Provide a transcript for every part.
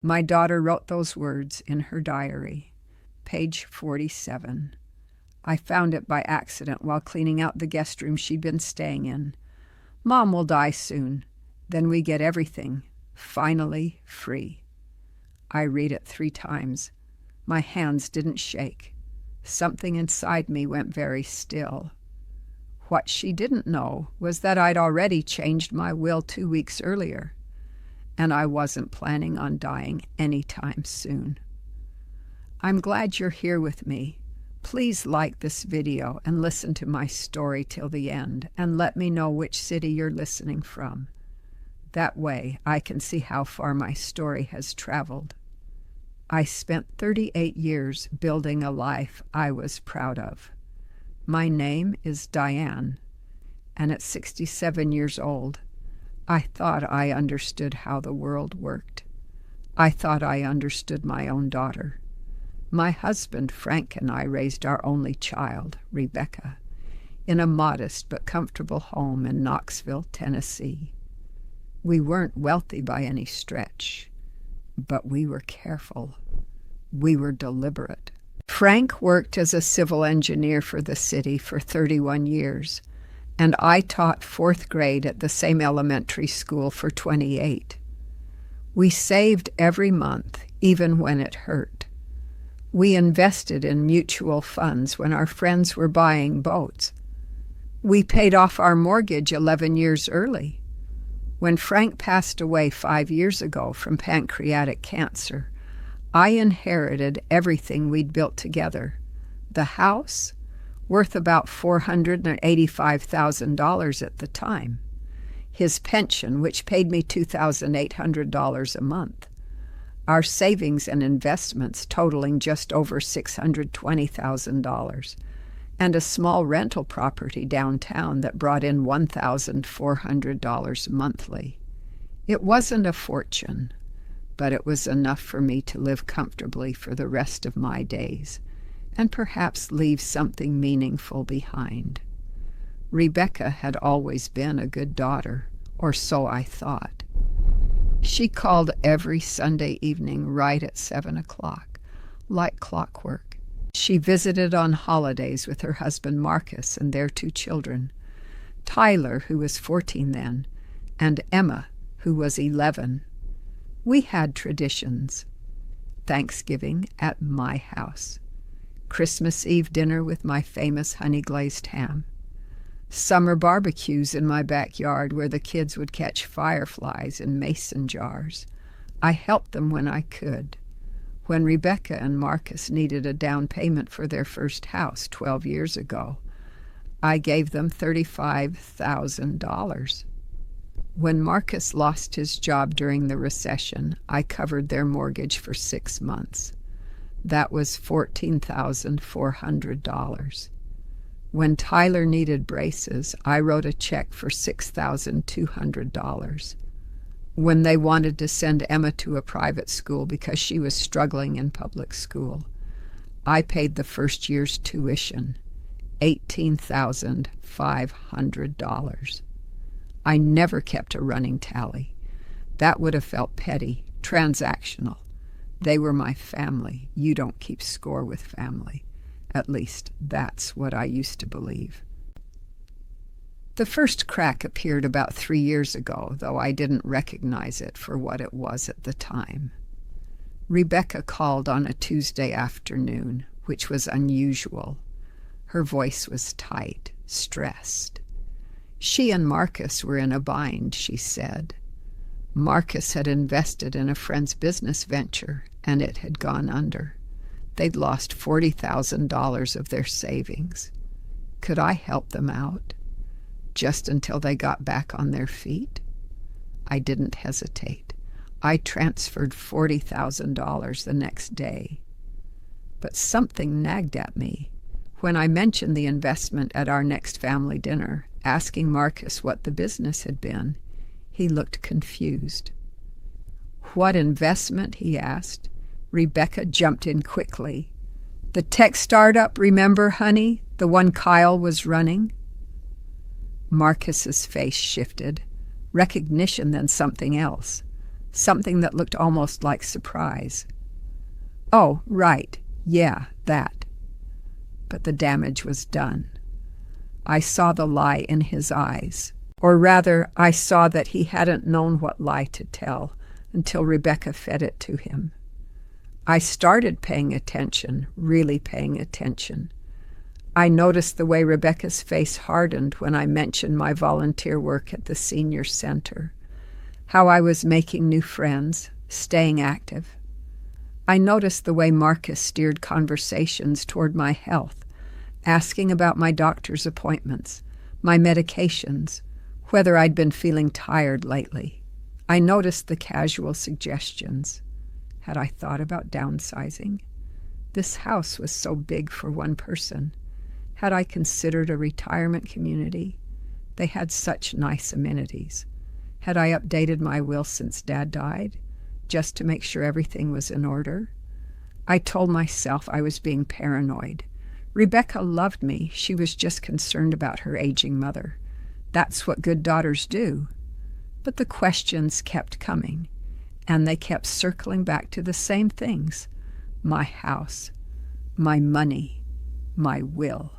My daughter wrote those words in her diary, page 47. I found it by accident while cleaning out the guest room she'd been staying in. Mom will die soon. Then we get everything, finally free. I read it 3 times. My hands didn't shake. Something inside me went very still. What she didn't know was that I'd already changed my will 2 weeks earlier, and I wasn't planning on dying anytime soon. I'm glad you're here with me. Please like this video and listen to my story till the end, and let me know which city you're listening from. That way I can see how far my story has traveled. I spent 38 years building a life I was proud of. My name is Diane, and at 67 years old, I thought I understood how the world worked. I thought I understood my own daughter. My husband, Frank, and I raised our only child, Rebecca, in a modest but comfortable home in Knoxville, Tennessee. We weren't wealthy by any stretch, but we were careful. We were deliberate. Frank worked as a civil engineer for the city for 31 years, and I taught 4th grade at the same elementary school for 28. We saved every month, even when it hurt. We invested in mutual funds when our friends were buying boats. We paid off our mortgage 11 years early. When Frank passed away 5 years ago from pancreatic cancer, I inherited everything we'd built together. The house, worth about $485,000 at the time. His pension, which paid me $2,800 a month. Our savings and investments totaling just over $620,000, and a small rental property downtown that brought in $1,400 monthly. It wasn't a fortune, but it was enough for me to live comfortably for the rest of my days, and perhaps leave something meaningful behind. Rebecca had always been a good daughter, or so I thought. She called every Sunday evening right at 7 o'clock, like clockwork. She visited on holidays with her husband Marcus and their 2 children, Tyler, who was 14 then, and Emma, who was 11. We had traditions. Thanksgiving at my house. Christmas Eve dinner with my famous honey-glazed ham. Summer barbecues in my backyard where the kids would catch fireflies in mason jars. I helped them when I could. When Rebecca and Marcus needed a down payment for their first house 12 years ago, I gave them $35,000. When Marcus lost his job during the recession, I covered their mortgage for 6 months. That was $14,400. When Tyler needed braces, I wrote a check for $6,200. When they wanted to send Emma to a private school because she was struggling in public school, I paid the first year's tuition, $18,500. I never kept a running tally. That would have felt petty, transactional. They were my family. You don't keep score with family. At least, that's what I used to believe. The first crack appeared about 3 years ago, though I didn't recognize it for what it was at the time. Rebecca called on a Tuesday afternoon, which was unusual. Her voice was tight, stressed. She and Marcus were in a bind, she said. Marcus had invested in a friend's business venture, and it had gone under. They'd lost $40,000 of their savings. Could I help them out? Just until they got back on their feet? I didn't hesitate. I transferred $40,000 the next day. But something nagged at me. When I mentioned the investment at our next family dinner, asking Marcus what the business had been, he looked confused. "What investment?" he asked. Rebecca jumped in quickly. "The tech startup, remember, honey? The one Kyle was running?" Marcus's face shifted. Recognition, then something else. something that looked almost like surprise. "Oh, right, yeah, that." But the damage was done. I saw the lie in his eyes. Or rather, I saw that he hadn't known what lie to tell until Rebecca fed it to him. I started paying attention, really paying attention. I noticed the way Rebecca's face hardened when I mentioned my volunteer work at the senior center, how I was making new friends, staying active. I noticed the way Marcus steered conversations toward my health, asking about my doctor's appointments, my medications, whether I'd been feeling tired lately. I noticed the casual suggestions. Had I thought about downsizing? This house was so big for one person. Had I considered a retirement community? They had such nice amenities. Had I updated my will since Dad died, just to make sure everything was in order? I told myself I was being paranoid. Rebecca loved me. She was just concerned about her aging mother. That's what good daughters do. But the questions kept coming, and they kept circling back to the same things: my house, my money, my will.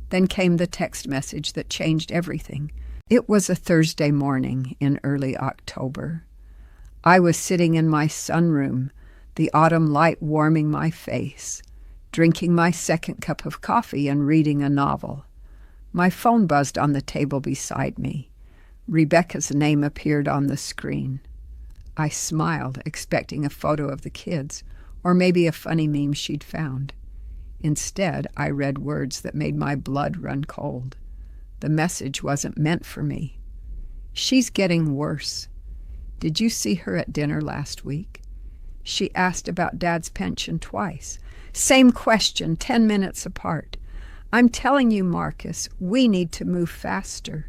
Then came the text message that changed everything. It was a Thursday morning in early October. I was sitting in my sunroom, the autumn light warming my face, drinking my second cup of coffee and reading a novel. My phone buzzed on the table beside me. Rebecca's name appeared on the screen. I smiled, expecting a photo of the kids, or maybe a funny meme she'd found. Instead, I read words that made my blood run cold. The message wasn't meant for me. "She's getting worse. Did you see her at dinner last week? She asked about Dad's pension twice. Same question, 10 minutes apart. I'm telling you, Marcus, we need to move faster.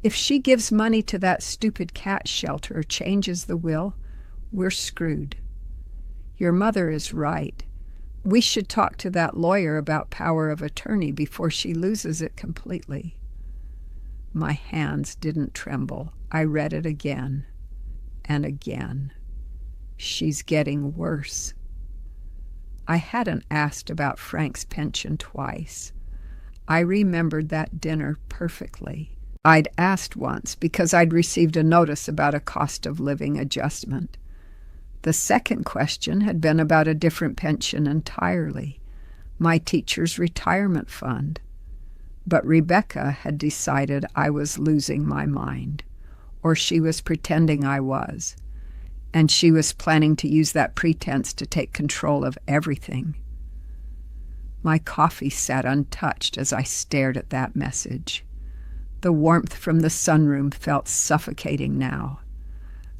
If she gives money to that stupid cat shelter or changes the will, we're screwed. Your mother is right. We should talk to that lawyer about power of attorney before she loses it completely." My hands didn't tremble. I read it again and again. She's getting worse. I hadn't asked about Frank's pension twice. I remembered that dinner perfectly. I'd asked once because I'd received a notice about a cost of living adjustment. The second question had been about a different pension entirely, my teacher's retirement fund. But Rebecca had decided I was losing my mind, or she was pretending I was, and she was planning to use that pretense to take control of everything. My coffee sat untouched as I stared at that message. The warmth from the sunroom felt suffocating now.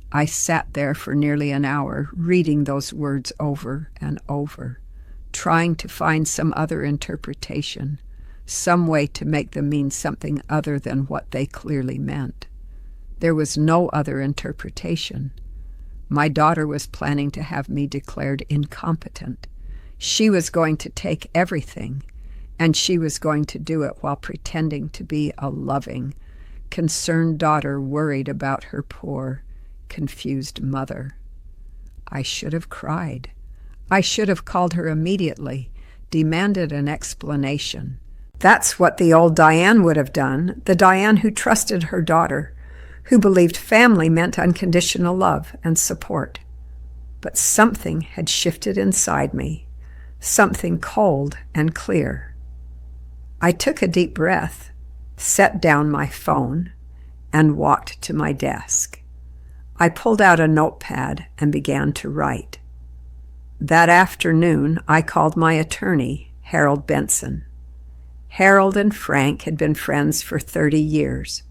I sat there for nearly an hour, reading those words over and over, trying to find some other interpretation, some way to make them mean something other than what they clearly meant. There was no other interpretation. My daughter was planning to have me declared incompetent. She was going to take everything, and she was going to do it while pretending to be a loving, concerned daughter worried about her poor, confused mother. I should have cried. I should have called her immediately, demanded an explanation. That's what the old Diane would have done, the Diane who trusted her daughter, who believed family meant unconditional love and support. But something had shifted inside me, something cold and clear. I took a deep breath, set down my phone, and walked to my desk. I pulled out a notepad and began to write. That afternoon, I called my attorney, Harold Benson. Harold and Frank had been friends for 30 years.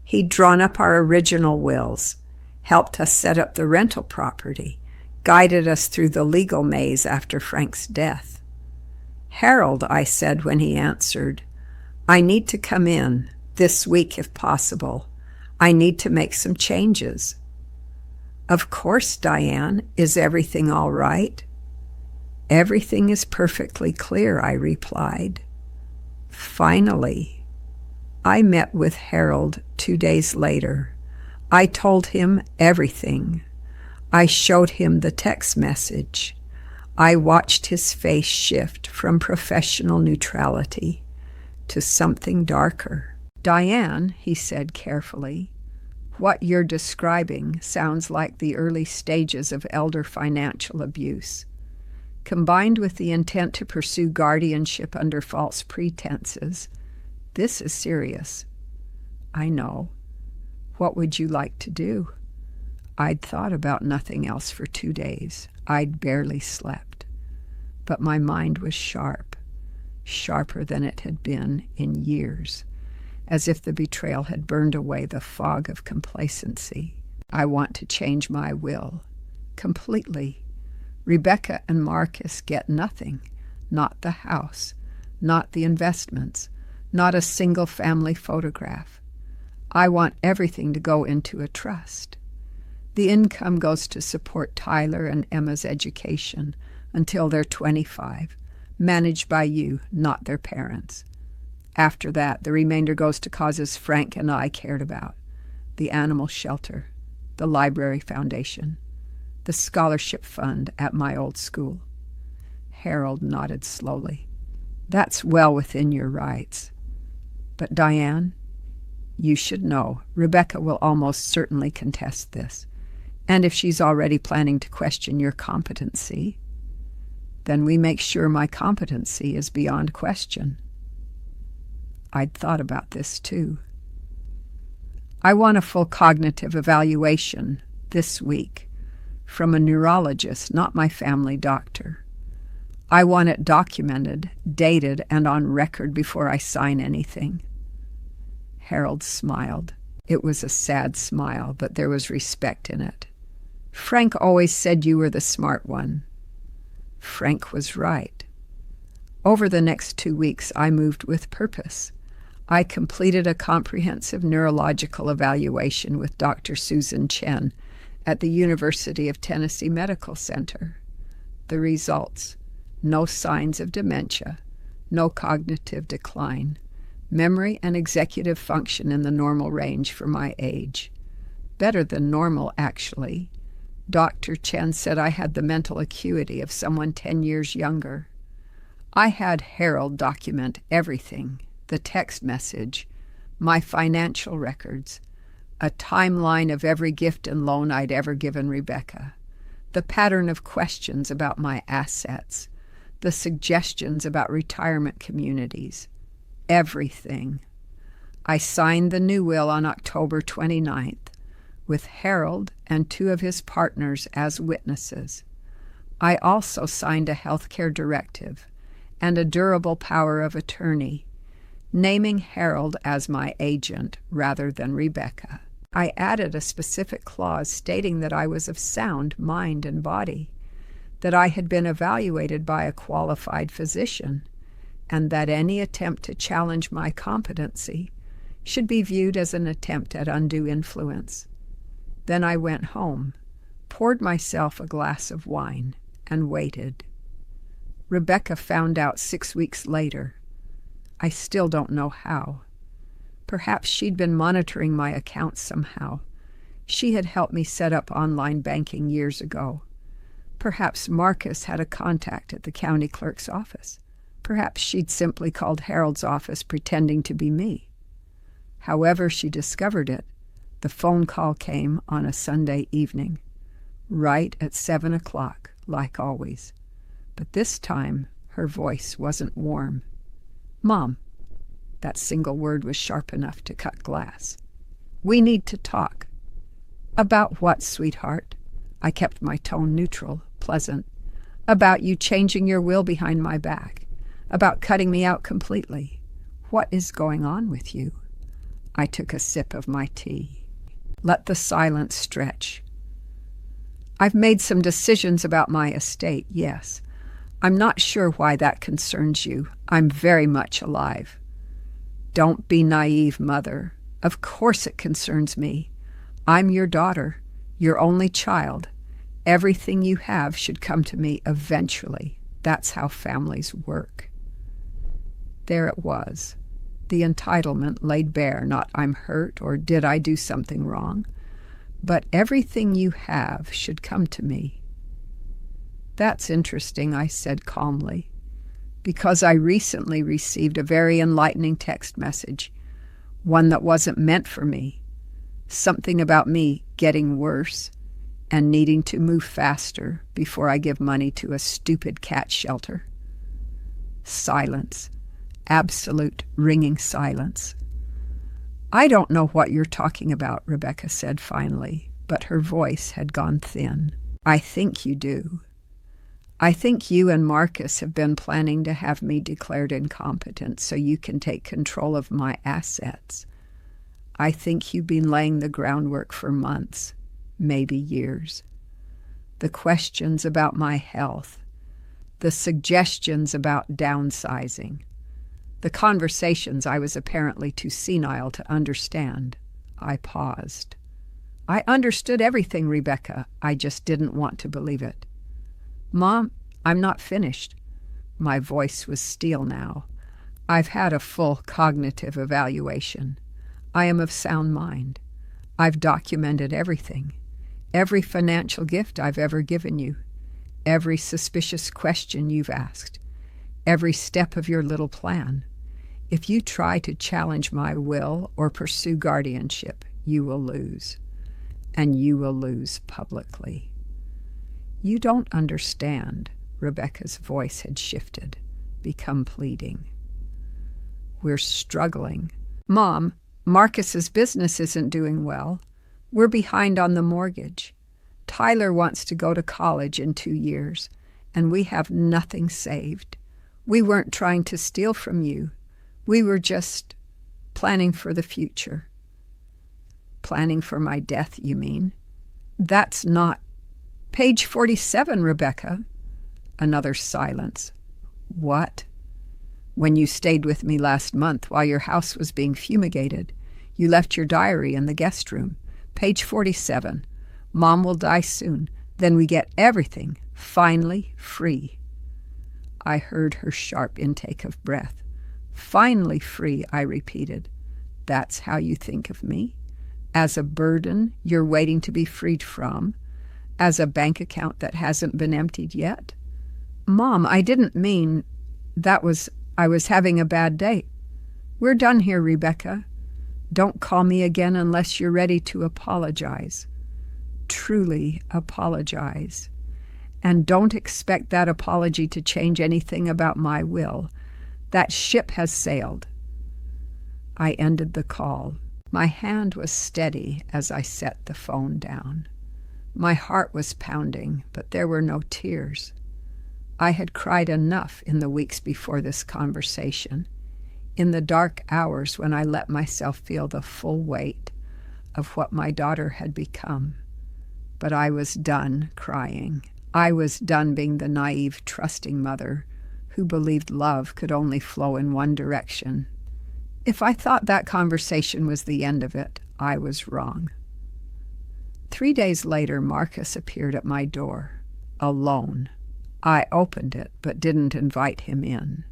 He'd drawn up our original wills, helped us set up the rental property, guided us through the legal maze after Frank's death. "Harold," I said when he answered, "I need to come in, this week if possible. I need to make some changes." "Of course, Diane. Is everything all right?" "Everything is perfectly clear," I replied. Finally, I met with Harold 2 days later. I told him everything. I showed him the text message. I watched his face shift from professional neutrality to something darker. "Diane," he said carefully, "what you're describing sounds like the early stages of elder financial abuse. Combined with the intent to pursue guardianship under false pretenses, this is serious." "I know. What would you like to do?" I'd thought about nothing else for 2 days. I'd barely slept. But my mind was sharp, sharper than it had been in years, as if the betrayal had burned away the fog of complacency. "I want to change my will. Completely. Rebecca and Marcus get nothing. Not the house. Not the investments. Not a single family photograph. I want everything to go into a trust. The income goes to support Tyler and Emma's education until they're 25, managed by you, not their parents. After that, the remainder goes to causes Frank and I cared about: the animal shelter, the library foundation, the scholarship fund at my old school." Harold nodded slowly. "That's well within your rights. But Diane, you should know Rebecca will almost certainly contest this. And if she's already planning to question your competency, then we make sure my competency is beyond question." I'd thought about this too. "I want a full cognitive evaluation this week from a neurologist, not my family doctor. I want it documented, dated, and on record before I sign anything." Harold smiled. It was a sad smile, but there was respect in it. "Frank always said you were the smart one." Frank was right. Over the next 2 weeks, I moved with purpose. I completed a comprehensive neurological evaluation with Dr. Susan Chen at the University of Tennessee Medical Center. The results: no signs of dementia, no cognitive decline, memory and executive function in the normal range for my age. Better than normal, actually. Dr. Chen said I had the mental acuity of someone 10 years younger. I had Harold document everything: the text message, my financial records, a timeline of every gift and loan I'd ever given Rebecca, the pattern of questions about my assets, the suggestions about retirement communities, everything. I signed the new will on October 29th, with Harold and 2 of his partners as witnesses. I also signed a healthcare directive and a durable power of attorney, naming Harold as my agent rather than Rebecca. I added a specific clause stating that I was of sound mind and body, that I had been evaluated by a qualified physician, and that any attempt to challenge my competency should be viewed as an attempt at undue influence. Then I went home, poured myself a glass of wine, and waited. Rebecca found out 6 weeks later. I still don't know how. Perhaps she'd been monitoring my accounts somehow. She had helped me set up online banking years ago. Perhaps Marcus had a contact at the county clerk's office. Perhaps she'd simply called Harold's office pretending to be me. However she discovered it, the phone call came on a Sunday evening, right at 7 o'clock, like always. But this time, her voice wasn't warm. "Mom." That single word was sharp enough to cut glass. "We need to talk." "About what, sweetheart?" I kept my tone neutral, pleasant. "About you changing your will behind my back. About cutting me out completely. What is going on with you?" I took a sip of my tea. Let the silence stretch. "I've made some decisions about my estate, yes. I'm not sure why that concerns you. I'm very much alive." "Don't be naive, Mother. Of course it concerns me. I'm your daughter, your only child. Everything you have should come to me eventually. That's how families work." There it was. The entitlement laid bare, not "I'm hurt" or "did I do something wrong," But everything you have should come to me. That's interesting, I said calmly, because I recently received a very enlightening text message, one that wasn't meant for me, something about me getting worse and needing to move faster before I give money to a stupid cat shelter. Silence. Absolute ringing silence. I don't know what you're talking about, Rebecca said finally, but her voice had gone thin. I think you do. I think you and Marcus have been planning to have me declared incompetent so you can take control of my assets. I think you've been laying the groundwork for months, maybe years. The questions about my health, the suggestions about downsizing, the conversations I was apparently too senile to understand. I paused. I understood everything, Rebecca. I just didn't want to believe it. Mom, I'm not finished. My voice was steel now. I've had a full cognitive evaluation. I am of sound mind. I've documented everything. Every financial gift I've ever given you. Every suspicious question you've asked. Every step of your little plan. If you try to challenge my will or pursue guardianship, you will lose. And you will lose publicly. You don't understand. Rebecca's voice had shifted, become pleading. We're struggling. Mom, Marcus's business isn't doing well. We're behind on the mortgage. Tyler wants to go to college in 2 years, and we have nothing saved. We weren't trying to steal from you. We were just planning for the future. Planning for my death, you mean? That's not... Page 47, Rebecca. Another silence. What? When you stayed with me last month while your house was being fumigated, you left your diary in the guest room. Page 47. Mom will die soon. Then we get everything, finally free. I heard her sharp intake of breath. Finally free, I repeated. That's how you think of me? As a burden you're waiting to be freed from? As a bank account that hasn't been emptied yet? Mom, I didn't mean I was having a bad day. We're done here, Rebecca. Don't call me again unless you're ready to apologize. Truly apologize. And don't expect that apology to change anything about my will. That ship has sailed. I ended the call. My hand was steady as I set the phone down. My heart was pounding, but there were no tears. I had cried enough in the weeks before this conversation, in the dark hours when I let myself feel the full weight of what my daughter had become. But I was done crying. I was done being the naive, trusting mother who believed love could only flow in one direction. If I thought that conversation was the end of it, I was wrong. 3 days later, Marcus appeared at my door, alone. I opened it, but didn't invite him in.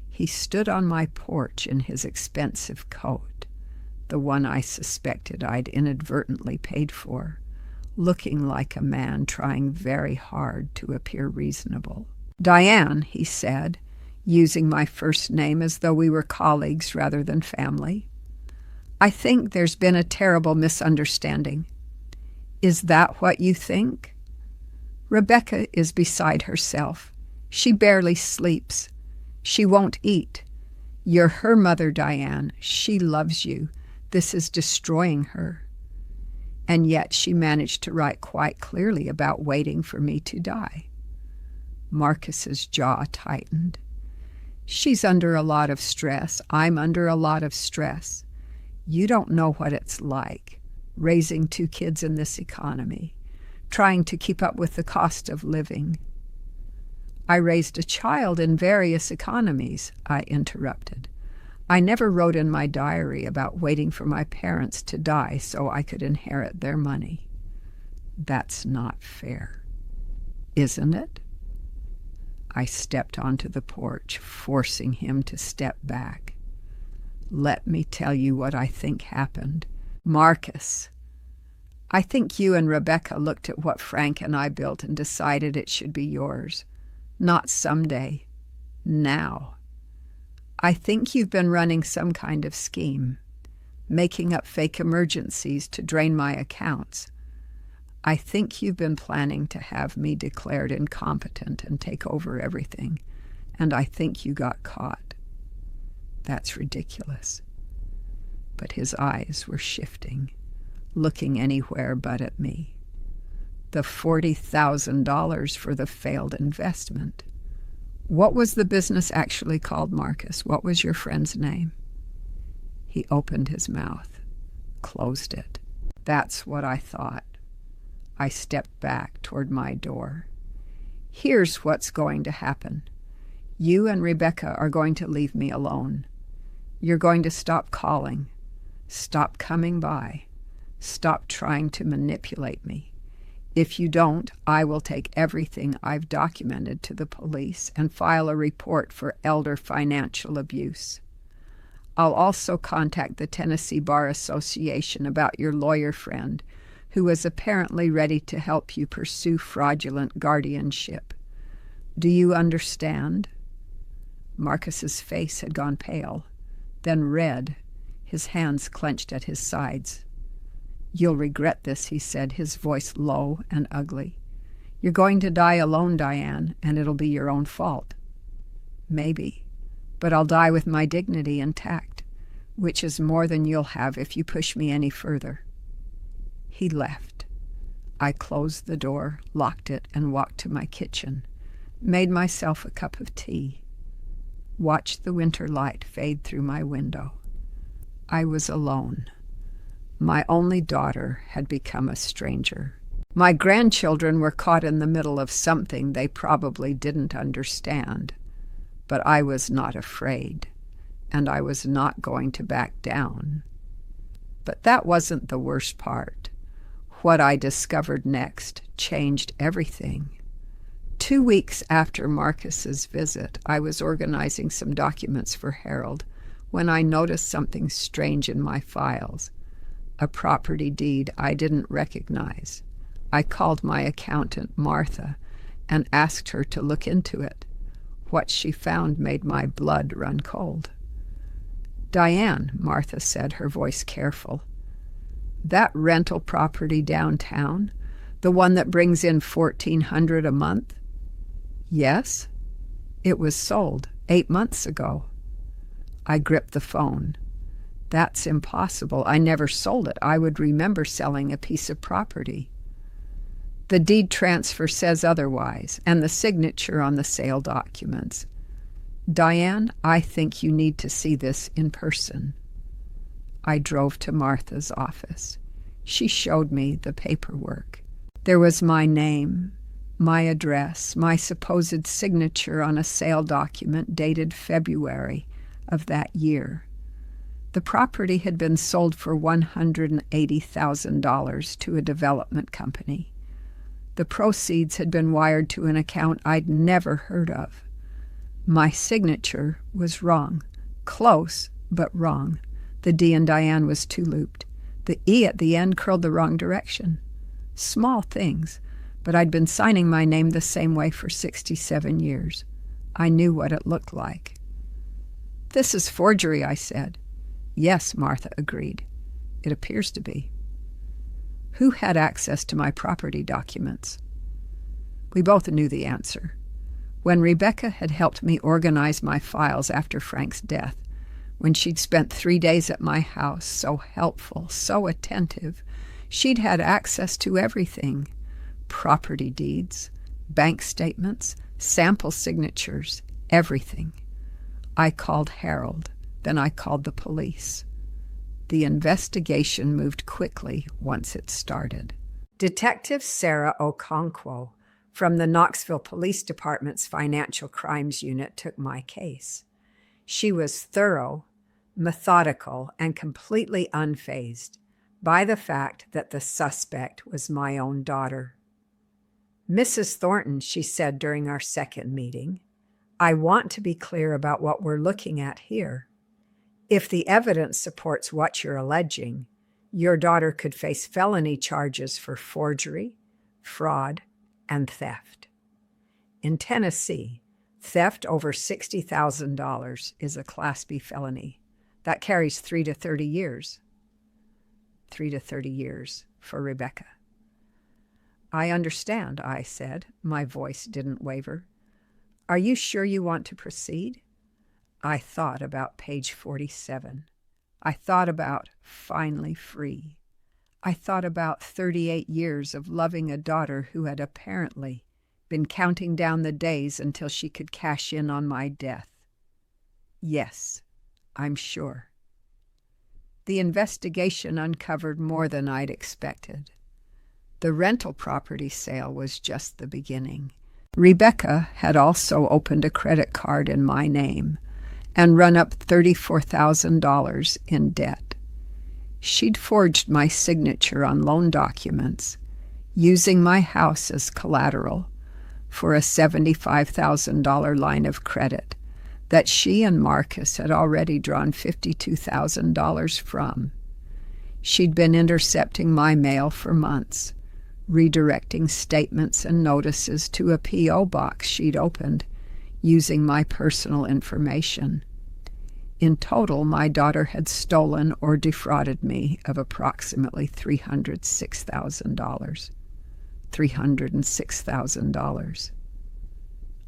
He stood on my porch in his expensive coat, the one I suspected I'd inadvertently paid for, looking like a man trying very hard to appear reasonable. Diane, he said, using my first name as though we were colleagues rather than family. I think there's been a terrible misunderstanding. Is that what you think? Rebecca is beside herself. She barely sleeps. She won't eat. You're her mother, Diane. She loves you. This is destroying her. And yet she managed to write quite clearly about waiting for me to die. Marcus's jaw tightened. She's under a lot of stress. I'm under a lot of stress. You don't know what it's like, raising 2 kids in this economy, trying to keep up with the cost of living. I raised a child in various economies, I interrupted. I never wrote in my diary about waiting for my parents to die so I could inherit their money. That's not fair, isn't it? I stepped onto the porch, forcing him to step back. Let me tell you what I think happened. Marcus. I think you and Rebecca looked at what Frank and I built and decided it should be yours. Not someday. Now. I think you've been running some kind of scheme, making up fake emergencies to drain my accounts. I think you've been planning to have me declared incompetent and take over everything, and I think you got caught. That's ridiculous. But his eyes were shifting, looking anywhere but at me. The $40,000 for the failed investment. What was the business actually called, Marcus? What was your friend's name? He opened his mouth, closed it. That's what I thought. I stepped back toward my door. Here's what's going to happen. You and Rebecca are going to leave me alone. You're going to stop calling, stop coming by, stop trying to manipulate me. If you don't, I will take everything I've documented to the police and file a report for elder financial abuse. I'll also contact the Tennessee Bar Association about your lawyer friend, who is apparently ready to help you pursue fraudulent guardianship. Do you understand? Marcus's face had gone pale, then red, his hands clenched at his sides. You'll regret this, he said, his voice low and ugly. You're going to die alone, Diane, and it'll be your own fault. Maybe, but I'll die with my dignity intact, which is more than you'll have if you push me any further. He left. I closed the door, locked it, and walked to my kitchen, made myself a cup of tea, watched the winter light fade through my window. I was alone. My only daughter had become a stranger. My grandchildren were caught in the middle of something they probably didn't understand, but I was not afraid, and I was not going to back down. But that wasn't the worst part. What I discovered next changed everything. 2 weeks after Marcus's visit, I was organizing some documents for Harold when I noticed something strange in my files. A property deed I didn't recognize. I called my accountant, Martha, and asked her to look into it. What she found made my blood run cold. Diane, Martha said, her voice careful. That rental property downtown, the one that brings in $1,400 a month? Yes. It was sold 8 months ago. I gripped the phone. That's impossible. I never sold it. I would remember selling a piece of property. The deed transfer says otherwise, and the signature on the sale documents. Diane, I think you need to see this in person. I drove to Martha's office. She showed me the paperwork. There was my name, my address, my supposed signature on a sale document dated February of that year. The property had been sold for $180,000 to a development company. The proceeds had been wired to an account I'd never heard of. My signature was wrong. Close, but wrong. The D in Diane was too looped. The E at the end curled the wrong direction. Small things, but I'd been signing my name the same way for 67 years. I knew what it looked like. This is forgery, I said. Yes, Martha agreed. It appears to be. Who had access to my property documents? We both knew the answer. When Rebecca had helped me organize my files after Frank's death, when she'd spent 3 days at my house, so helpful, so attentive, she'd had access to everything. Property deeds, bank statements, sample signatures, everything. I called Harold. Then I called the police. The investigation moved quickly once it started. Detective Sarah Okonkwo from the Knoxville Police Department's Financial Crimes Unit took my case. She was thorough, methodical, and completely unfazed by the fact that the suspect was my own daughter. Mrs. Thornton, she said during our second meeting, I want to be clear about what we're looking at here. If the evidence supports what you're alleging, Your daughter could face felony charges for forgery, fraud, and theft. In Tennessee, theft over $60,000 is a Class B felony. That carries 3 to 30 years. 3 to 30 years for Rebecca. I understand, I said. My voice didn't waver. Are you sure you want to proceed? I thought about page 47. I thought about finally free. I thought about 38 years of loving a daughter who had apparently been counting down the days until she could cash in on my death. Yes, I'm sure. The investigation uncovered more than I'd expected. The rental property sale was just the beginning. Rebecca had also opened a credit card in my name and run up $34,000 in debt. She'd forged my signature on loan documents, using my house as collateral for a $75,000 line of credit that she and Marcus had already drawn $52,000 from. She'd been intercepting my mail for months, redirecting statements and notices to a P.O. box she'd opened using my personal information. In total, my daughter had stolen or defrauded me of approximately $306,000. $306,000.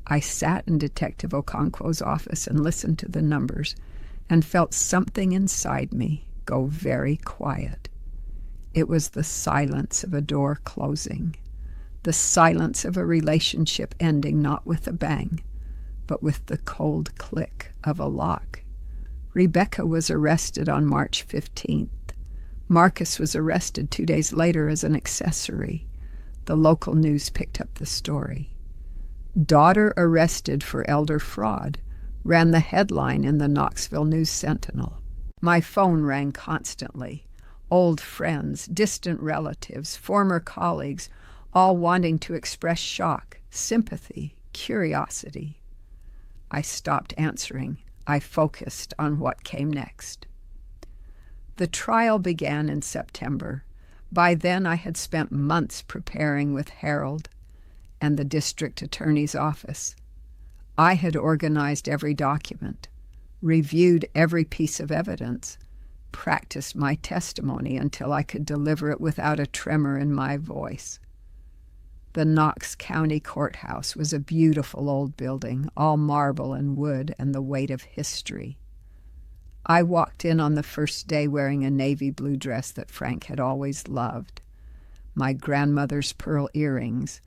I sat in Detective Okonkwo's office and listened to the numbers and felt something inside me go very quiet. It was the silence of a door closing, the silence of a relationship ending not with a bang, but with the cold click of a lock. Rebecca was arrested on March 15th. Marcus was arrested 2 days later as an accessory. The local news picked up the story. Daughter arrested for elder fraud ran the headline in the Knoxville News-Sentinel. My phone rang constantly. Old friends, distant relatives, former colleagues, all wanting to express shock, sympathy, curiosity. I stopped answering. I focused on what came next. The trial began in September. By then I had spent months preparing with Harold and the district attorney's office. I had organized every document, reviewed every piece of evidence, practiced my testimony until I could deliver it without a tremor in my voice. The Knox County Courthouse was a beautiful old building, all marble and wood and the weight of history. I walked in on the first day wearing a navy blue dress that Frank had always loved, my grandmother's pearl earrings,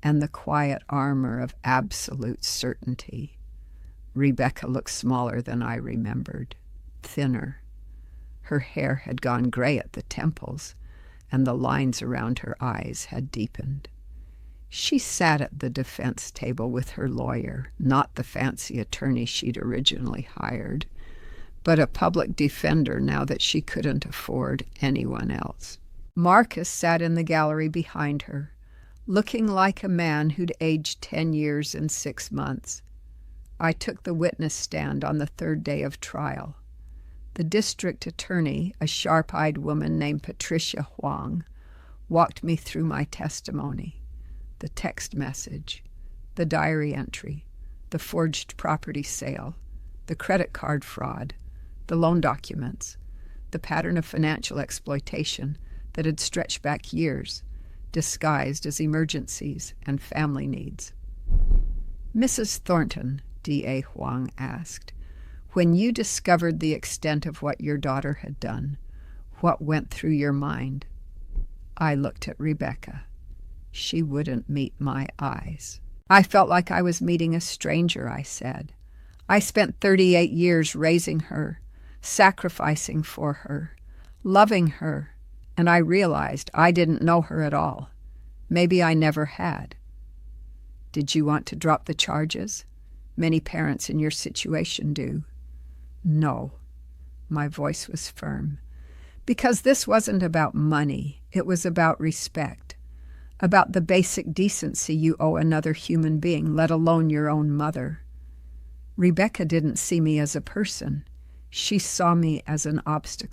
and the quiet armor of absolute certainty. Rebecca looked smaller than I remembered, thinner. Her hair had gone gray at the temples, and the lines around her eyes had deepened. She sat at the defense table with her lawyer, not the fancy attorney she'd originally hired, but a public defender now that she couldn't afford anyone else. Marcus sat in the gallery behind her, looking like a man who'd aged 10 years and 6 months. I took the witness stand on the third day of trial. The district attorney, a sharp-eyed woman named Patricia Huang, walked me through my testimony. The text message, the diary entry, the forged property sale, the credit card fraud, the loan documents, the pattern of financial exploitation that had stretched back years, disguised as emergencies and family needs. Mrs. Thornton, D.A. Huang asked, when you discovered the extent of what your daughter had done, what went through your mind? I looked at Rebecca. She wouldn't meet my eyes. I felt like I was meeting a stranger, I said. I spent 38 years raising her, sacrificing for her, loving her, and I realized I didn't know her at all. Maybe I never had. Did you want to drop the charges? Many parents in your situation do. No. My voice was firm. Because this wasn't about money. It was about respect. About the basic decency you owe another human being, let alone your own mother. Rebecca didn't see me as a person. She saw me as an obstacle.